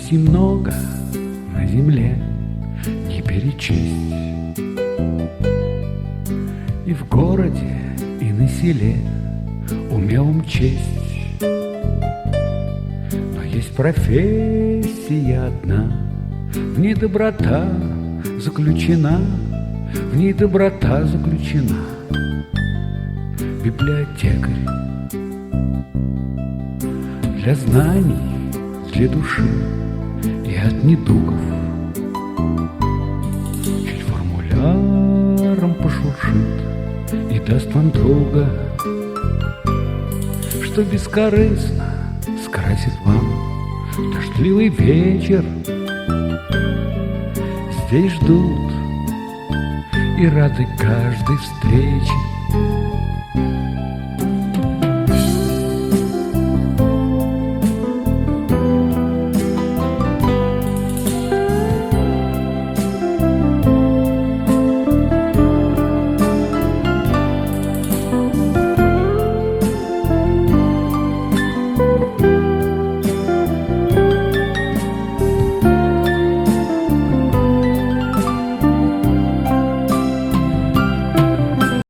Счастья много на земле не перечесть. И в городе, и на селе умелым честь. Но есть профессия одна, в ней доброта заключена, в ней доброта заключена. Библиотекарь для знаний, для души и от недугов. Чуть формуляром пошуршит и даст вам друга, что бескорыстно скрасит вам дождливый вечер. Здесь ждут и рады каждой встрече.